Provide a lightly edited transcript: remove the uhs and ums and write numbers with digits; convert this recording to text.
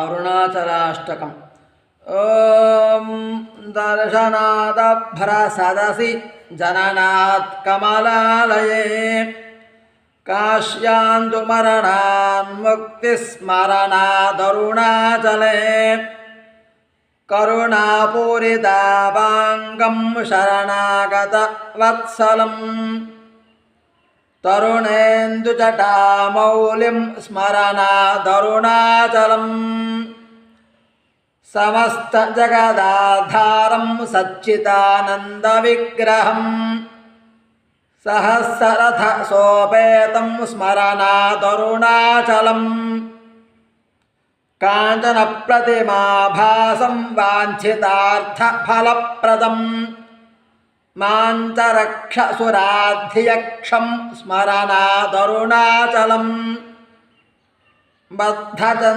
अरुणाचलाष्टकम्। ॐ दर्शनादभ्रसदसि जननात् कमलालये काश्यान्तु मरणान्मुक्तिस्मरणादरुणाचले करुणापूरितापाङ्गं शरणागतवत्सलं तरुणेन्दुजटामौलिं स्मरणादरुणाचलं समस्तजगदाधारं सच्चिदानन्दविग्रहं सहस्ररथसोपेतं स्मरणादरुणाचलं काञ्चनप्रतिमाभासं वाञ्छितार्थफलप्रदं मान्तरक्षसुराध्यक्षं स्मरणादरुणाचलं बद्धचन्द्र